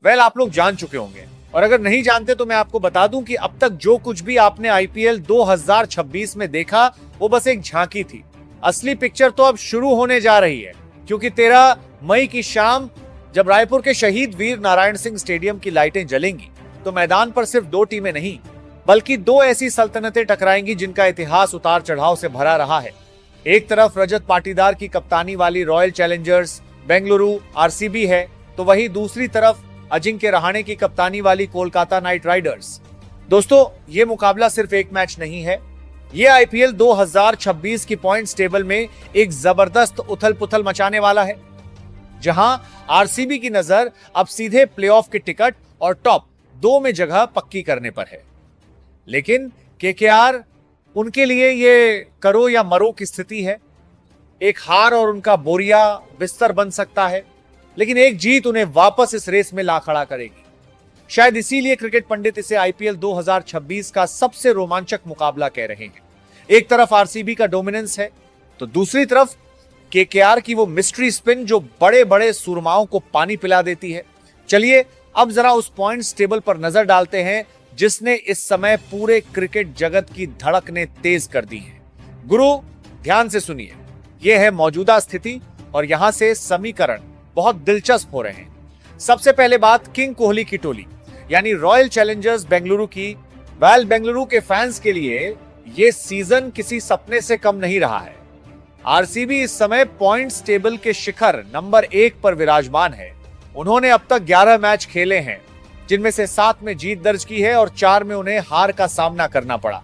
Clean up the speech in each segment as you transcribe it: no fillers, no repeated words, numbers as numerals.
Well आप लोग जान चुके होंगे, और अगर नहीं जानते तो मैं आपको बता दूं कि अब तक जो कुछ भी आपने आईपीएल 2026 में देखा वो बस एक झांकी थी। असली पिक्चर तो अब शुरू होने जा रही है, क्योंकि 13 मई की शाम जब रायपुर के शहीद वीर नारायण सिंह स्टेडियम की लाइटें जलेंगी तो मैदान पर सिर्फ दो टीमें नहीं बल्कि दो ऐसी सल्तनतें टकराएंगी जिनका इतिहास उतार चढ़ाव से भरा रहा है। एक तरफ रजत पाटीदार की कप्तानी वाली रॉयल चैलेंजर्स बेंगलुरु आरसीबी है, तो वहीं दूसरी तरफ अजिंक्य रहाणे की कप्तानी वाली कोलकाता नाइट राइडर्स। दोस्तों, ये मुकाबला सिर्फ एक मैच नहीं है, ये आईपीएल 2026 की पॉइंट्स टेबल में एक जबरदस्त उथल पुथल मचाने वाला है, जहां आरसीबी की नजर अब सीधे प्लेऑफ के टिकट और टॉप 2 में जगह पक्की करने पर है। लेकिन केकेआर, उनके लिए ये करो या मरो की स्थिति है। एक हार और उनका बोरिया बिस्तर बन सकता है, लेकिन एक जीत उन्हें वापस इस रेस में ला खड़ा करेगी। शायद इसीलिए क्रिकेट पंडित इसे आईपीएल 2026 का सबसे रोमांचक मुकाबला कह रहे हैं। एक तरफ आरसीबी का डोमिनेंस है, तो दूसरी तरफ केकेआर की वो मिस्ट्री स्पिन जो बड़े बड़े सुरमाओं को पानी पिला देती है। चलिए अब जरा उस पॉइंट्स टेबल पर नजर डालते हैं जिसने इस समय पूरे क्रिकेट जगत की धड़कनें तेज कर दी हैं। गुरु, ध्यान से सुनिए, यह है मौजूदा स्थिति और यहां से समीकरण बहुत दिलचस्प हो रहे हैं। सबसे पहले बात किंग कोहली की टोली यानी रॉयल चैलेंजर्स बेंगलुरु की। वेल, बेंगलुरु के फैंस के लिए यह सीजन किसी सपने से कम नहीं रहा है। आरसीबी इस समय पॉइंट्स टेबल के शिखर नंबर 1 पर विराजमान है। उन्होंने अब तक 11 मैच खेले हैं, जिनमें से 7 में जीत दर्ज की है और 4 में उन्हें हार का सामना करना पड़ा।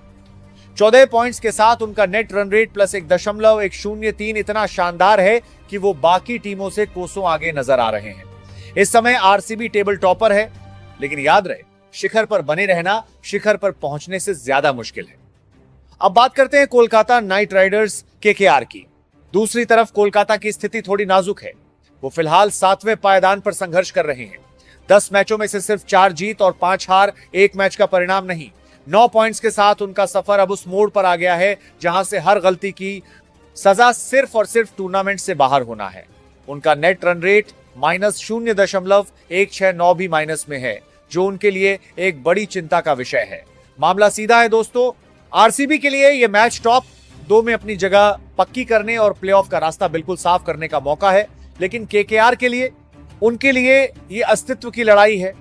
14 पॉइंट्स के साथ उनका नेट रन रेट प्लस 1.103 इतना शानदार है कि वो बाकी टीमों से कोसों आगे नजर आ रहे हैं। इस समय आरसीबी टेबल टॉपर है, लेकिन याद रहे, शिखर पर बने रहना शिखर पर पहुंचने से ज्यादा मुश्किल है। अब बात करते हैं कोलकाता नाइट राइडर्स केकेआर की। दूसरी तरफ कोलकाता की स्थिति थोड़ी नाजुक है। वो फिलहाल 7वें पायदान पर संघर्ष कर रहे हैं। 10 मैचों में से सिर्फ 4 जीत और 5 हार, 1 मैच का परिणाम नहीं। 9 पॉइंट्स के साथ उनका सफर अब उस मोड़ पर आ गया है जहां से हर गलती की सजा सिर्फ और सिर्फ टूर्नामेंट से बाहर होना है। उनका नेट रन रेट -0.169 भी माइनस में है, जो उनके लिए एक बड़ी चिंता का विषय है। मामला सीधा है दोस्तों, आरसीबी के लिए यह मैच टॉप 2 में अपनी जगह पक्की करने और प्लेऑफ का रास्ता बिल्कुल साफ करने का मौका है, लेकिन केकेआर के लिए, उनके लिए ये अस्तित्व की लड़ाई है।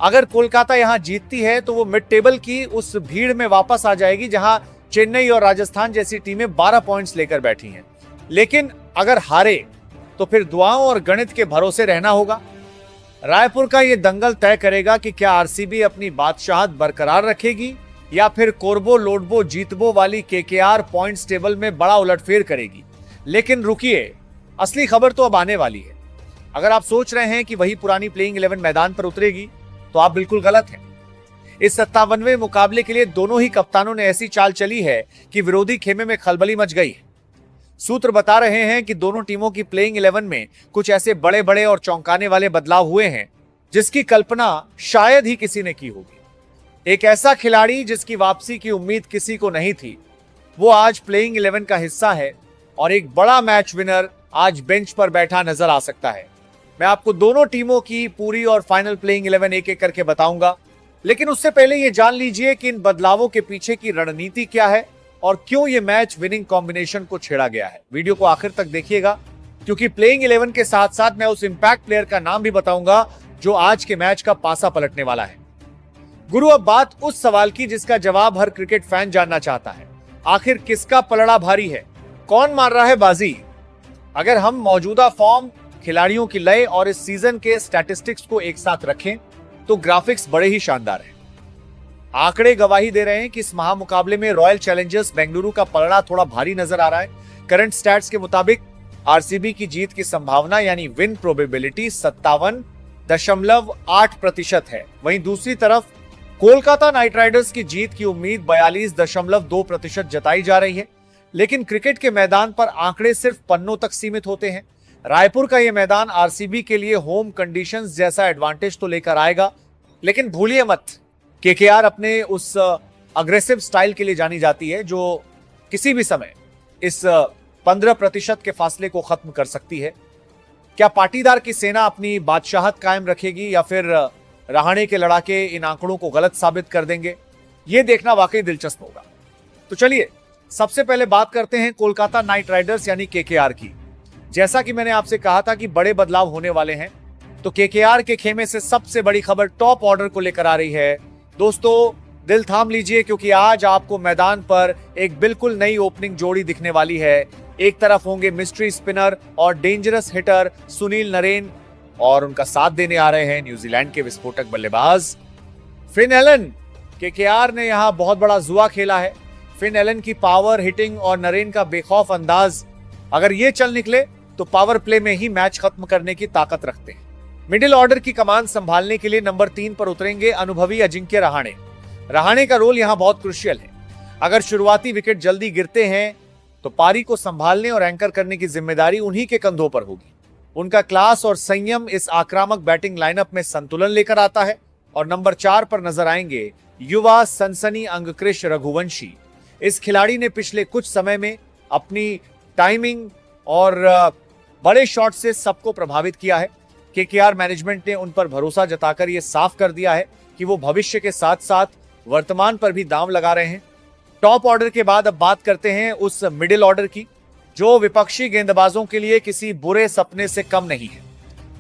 अगर कोलकाता यहां जीतती है तो वो मिड टेबल की उस भीड़ में वापस आ जाएगी जहां चेन्नई और राजस्थान जैसी टीमें 12 पॉइंट्स लेकर बैठी हैं। लेकिन अगर हारे तो फिर दुआओं और गणित के भरोसे रहना होगा। रायपुर का यह दंगल तय करेगा कि क्या आरसीबी अपनी बादशाहत बरकरार रखेगी या फिर कोरबो लोडबो जीतबो वाली केकेआर पॉइंट्स टेबल में बड़ा उलटफेर करेगी। लेकिन रुकिए, असली खबर तो अब आने वाली है। अगर आप सोच रहे हैं कि वही पुरानी प्लेइंग 11 मैदान पर उतरेगी तो आप बिल्कुल गलत हैं। इस 57वें मुकाबले के लिए दोनों ही कप्तानों ने ऐसी चाल चली है कि विरोधी खेमे में खलबली मच गई है। सूत्र बता रहे हैं कि दोनों टीमों की प्लेइंग 11 में कुछ ऐसे बड़े बड़े और चौंकाने वाले बदलाव हुए हैं जिसकी कल्पना शायद ही किसी ने की होगी। एक ऐसा खिलाड़ी जिसकी वापसी की उम्मीद किसी को नहीं थी, वो आज प्लेइंग 11 का हिस्सा है और एक बड़ा मैच विनर आज बेंच पर बैठा नजर आ सकता है। मैं आपको दोनों टीमों की पूरी और फाइनल प्लेइंग 11 एक एक करके बताऊंगा, लेकिन उससे पहले ये जान लीजिए कि इन बदलावों के पीछे की रणनीति क्या है और क्यों ये मैच विनिंग कॉम्बिनेशन को छेड़ा गया है। वीडियो को आखिर तक देखिएगा, क्योंकि प्लेइंग 11 के साथ साथ मैं उस इंपैक्ट प्लेयर का नाम भी बताऊंगा जो आज के मैच का पासा पलटने वाला है। गुरु, अब बात उस सवाल की जिसका जवाब हर क्रिकेट फैन जानना चाहता है। आखिर किसका पलड़ा भारी है? कौन मार रहा है बाजी? अगर हम मौजूदा फॉर्म, खिलाड़ियों की लय और इस सीजन के स्टैटिस्टिक्स को एक साथ रखें तो ग्राफिक्स बड़े ही शानदार हैं। आंकड़े गवाही दे रहे हैं कि इस महामुकाबले में रॉयल चैलेंजर्स बेंगलुरु का पलड़ा थोड़ा भारी नजर आ रहा है। करंट स्टैट्स के मुताबिक आरसीबी की जीत की संभावना यानी विन प्रोबेबिलिटी 57.8% है। वहीं दूसरी तरफ कोलकाता नाइट राइडर्स की जीत की उम्मीद 42.2% जताई जा रही है। लेकिन क्रिकेट के मैदान पर आंकड़े सिर्फ पन्नों तक सीमित होते हैं। रायपुर का यह मैदान आरसीबी के लिए होम कंडीशंस जैसा एडवांटेज तो लेकर आएगा, लेकिन भूलिए मत, केकेआर अपने उस अग्रेसिव स्टाइल के लिए जानी जाती है जो किसी भी समय इस 15% के फासले को खत्म कर सकती है। क्या पाटीदार की सेना अपनी बादशाहत कायम रखेगी या फिर रहाणे के लड़ाके इन आंकड़ों को गलत साबित कर देंगे, ये देखना वाकई दिलचस्प होगा। तो चलिए सबसे पहले बात करते हैं कोलकाता नाइट राइडर्स यानी केकेआर की। जैसा कि मैंने आपसे कहा था कि बड़े बदलाव होने वाले हैं, तो केकेआर के खेमे से सबसे बड़ी खबर टॉप ऑर्डर को लेकर आ रही है। दोस्तों दिल थाम लीजिए, क्योंकि आज आपको मैदान पर एक बिल्कुल नई ओपनिंग जोड़ी दिखने वाली है। एक तरफ होंगे मिस्ट्री स्पिनर और डेंजरस हिटर सुनील नरेन, और उनका साथ देने आ रहे हैं न्यूजीलैंड के विस्फोटक बल्लेबाज फिन एलन। केकेआर ने यहां बहुत बड़ा जुआ खेला है। फिन एलन की पावर हिटिंग और नरेन का बेखौफ अंदाज, अगर ये चल निकले तो पावर प्ले में ही मैच खत्म करने की ताकत रखते हैं। मिडिल ऑर्डर की कमान संभालने के लिए नंबर 3 पर उतरेंगे अनुभवी अजिंक्य रहाणे। रहाणे का रोल यहां बहुत क्रुशियल है। अगर शुरुआती विकेट जल्दी गिरते हैं तो पारी को संभालने और एंकर करने की जिम्मेदारी उन्हीं के कंधों पर होगी। उनका क्लास और संयम इस आक्रामक बैटिंग लाइनअप में संतुलन लेकर आता है। और नंबर 4 पर नजर आएंगे युवा सनसनी अंगकृश रघुवंशी। इस खिलाड़ी ने पिछले कुछ समय में अपनी टाइमिंग और बड़े शॉट से सबको प्रभावित किया है। केकेआर मैनेजमेंट ने उन पर भरोसा जताकर यह साफ कर दिया है कि वो भविष्य के साथ साथ वर्तमान पर भी दांव लगा रहे हैं। टॉप ऑर्डर के बाद अब बात करते हैं उस मिडिल ऑर्डर की, जो विपक्षी गेंदबाजों के लिए किसी बुरे सपने से कम नहीं है।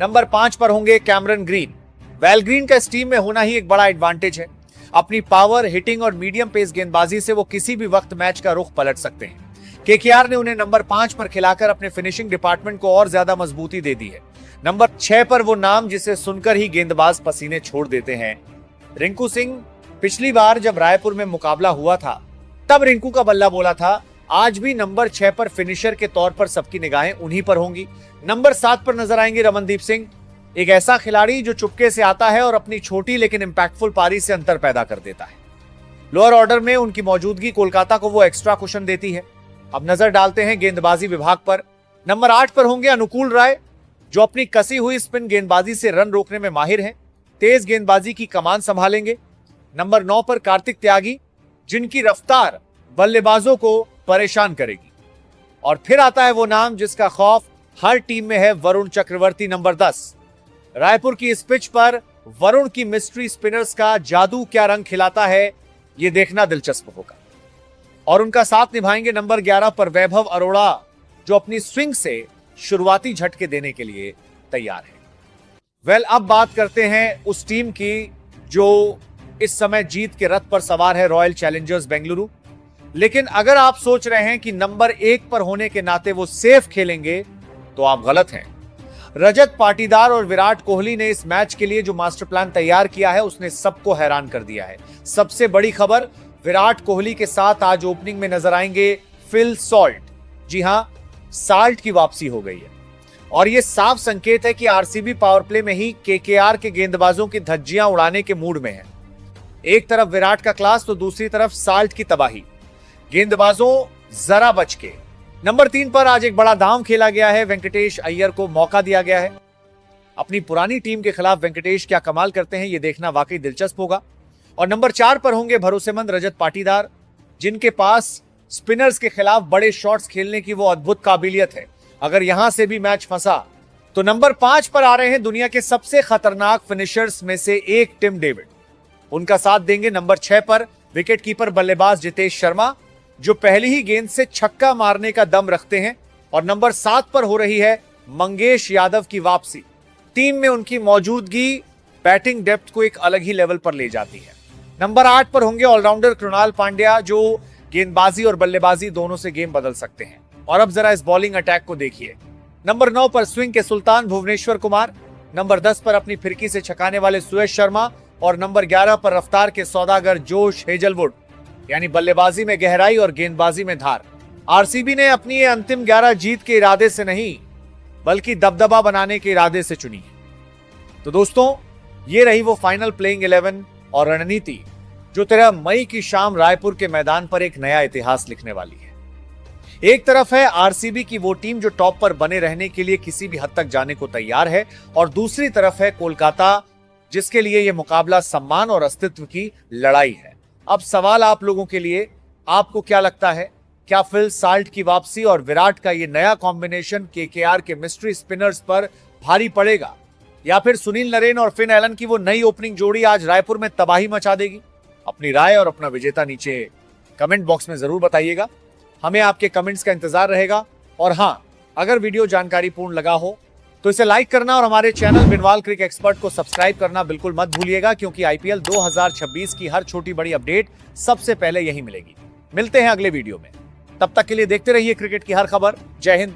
नंबर 5 पर होंगे कैमरन ग्रीन। वेल ग्रीन का इस टीम में होना ही एक बड़ा एडवांटेज है। अपनी पावर हिटिंग और मीडियम पेस गेंदबाजी से वो किसी भी वक्त मैच का रुख पलट सकते हैं। केकेआर ने उन्हें नंबर 5 पर खिलाकर अपने फिनिशिंग डिपार्टमेंट को और ज्यादा मजबूती दे दी है। नंबर 6 पर वो नाम जिसे सुनकर ही गेंदबाज पसीने छोड़ देते हैं, रिंकू सिंह। पिछली बार जब रायपुर में मुकाबला हुआ था तब रिंकू का बल्ला बोला था। आज भी नंबर 6 पर फिनिशर के तौर पर सबकी निगाहें उन्हीं पर होंगी। नंबर 7 पर नजर आएंगे रमनदीप सिंह, एक ऐसा खिलाड़ी जो चुपके से आता है और अपनी छोटी लेकिन इंपैक्टफुल पारी से अंतर पैदा कर देता है। लोअर ऑर्डर में उनकी मौजूदगी कोलकाता को वो एक्स्ट्रा कुशन देती है। अब नजर डालते हैं गेंदबाजी विभाग पर। नंबर 8 पर होंगे अनुकूल राय, जो अपनी कसी हुई स्पिन गेंदबाजी से रन रोकने में माहिर हैं। तेज गेंदबाजी की कमान संभालेंगे। नंबर 9 पर कार्तिक त्यागी, जिनकी रफ्तार बल्लेबाजों को परेशान करेगी। और फिर आता है वो नाम जिसका खौफ हर टीम में है, वरुण चक्रवर्ती नंबर 10। रायपुर की इस पिच पर वरुण की मिस्ट्री स्पिनर्स का जादू क्या रंग खिलाता है, यह देखना दिलचस्प होगा। और उनका साथ निभाएंगे नंबर 11 पर वैभव अरोड़ा, जो अपनी स्विंग से शुरुआती झटके देने के लिए तैयार है। वेल अब बात करते हैं उस टीम की जो इस समय जीत के रथ पर सवार है, रॉयल चैलेंजर्स बेंगलुरु। लेकिन अगर आप सोच रहे हैं कि नंबर 1 पर होने के नाते वो सेफ खेलेंगे, तो आप गलत हैं। रजत पाटीदार और विराट कोहली ने इस मैच के लिए जो मास्टर प्लान तैयार किया है, उसने सबको हैरान कर दिया है। सबसे बड़ी खबर, विराट कोहली के साथ आज ओपनिंग में नजर आएंगे फिल सॉल्ट। जी हां, साल्ट की वापसी हो गई है और यह साफ संकेत है कि आरसीबी पावर प्ले में ही केकेआर के गेंदबाजों की धज्जियां उड़ाने के मूड में है। एक तरफ विराट का क्लास तो दूसरी तरफ साल्ट की तबाही। गेंदबाजों जरा बच के। नंबर 3 पर आज एक बड़ा दांव खेला गया है। वेंकटेश अय्यर को मौका दिया गया है। अपनी पुरानी टीम के खिलाफ वेंकटेश क्या कमाल करते हैं, यह देखना वाकई दिलचस्प होगा। और नंबर 4 पर होंगे भरोसेमंद रजत पाटीदार, जिनके पास स्पिनर्स के खिलाफ बड़े शॉट्स खेलने की वो अद्भुत काबिलियत है। अगर यहां से भी मैच फंसा तो नंबर 5 पर आ रहे हैं दुनिया के सबसे खतरनाक फिनिशर्स में से एक, टिम डेविड। उनका साथ देंगे नंबर 6 पर विकेट कीपर बल्लेबाज जितेश शर्मा, जो पहली ही गेंद से छक्का मारने का दम रखते हैं। और नंबर 7 पर हो रही है मंगेश यादव की वापसी। टीम में उनकी मौजूदगी बैटिंग डेप्थ को एक अलग ही लेवल पर ले जाती है। नंबर 8 पर होंगे ऑलराउंडर कृणाल पांड्या, जो गेंदबाजी और बल्लेबाजी दोनों से गेम बदल सकते हैं। और अब जरा इस बॉलिंग अटैक को देखिए। नंबर 9 पर स्विंग के सुल्तान भुवनेश्वर कुमार, नंबर 10 पर अपनी फिरकी से छकाने वाले सुयश शर्मा, और नंबर 11 पर रफ्तार के सौदागर जोश हेजलवुड। यानी बल्लेबाजी में गहराई और गेंदबाजी में धार। आरसीबी ने अपनी ये अंतिम 11 जीत के इरादे से नहीं, बल्कि दबदबा बनाने के इरादे से चुनी है। तो दोस्तों, ये रही वो फाइनल प्लेइंग 11 और रणनीति जो 13 मई की शाम रायपुर के मैदान पर एक नया इतिहास लिखने वाली है। एक तरफ है आरसीबी की वो टीम जो टॉप पर बने रहने के लिए किसी भी हद तक जाने को तैयार है, और दूसरी तरफ है कोलकाता, जिसके लिए यह मुकाबला सम्मान और अस्तित्व की लड़ाई है। अब सवाल आप लोगों के लिए, आपको क्या लगता है, क्या फिल साल्ट की वापसी और विराट का ये नया कॉम्बिनेशन केकेआर के मिस्ट्री स्पिनर्स पर भारी पड़ेगा? या फिर सुनील नरेन और फिन एलन की वो नई ओपनिंग जोड़ी आज रायपुर में तबाही मचा देगी? अपनी राय और अपना विजेता नीचे कमेंट बॉक्स में जरूर बताइएगा। हमें आपके कमेंट्स का इंतजार रहेगा। और हां, अगर वीडियो जानकारीपूर्ण लगा हो तो इसे लाइक करना और हमारे चैनल बिनवाल क्रिक एक्सपर्ट को सब्सक्राइब करना बिल्कुल मत भूलिएगा, क्योंकि आईपीएल 2026 की हर छोटी बड़ी अपडेट सबसे पहले यही मिलेगी। मिलते हैं अगले वीडियो में, तब तक के लिए देखते रहिए क्रिकेट की हर खबर। जय हिंद।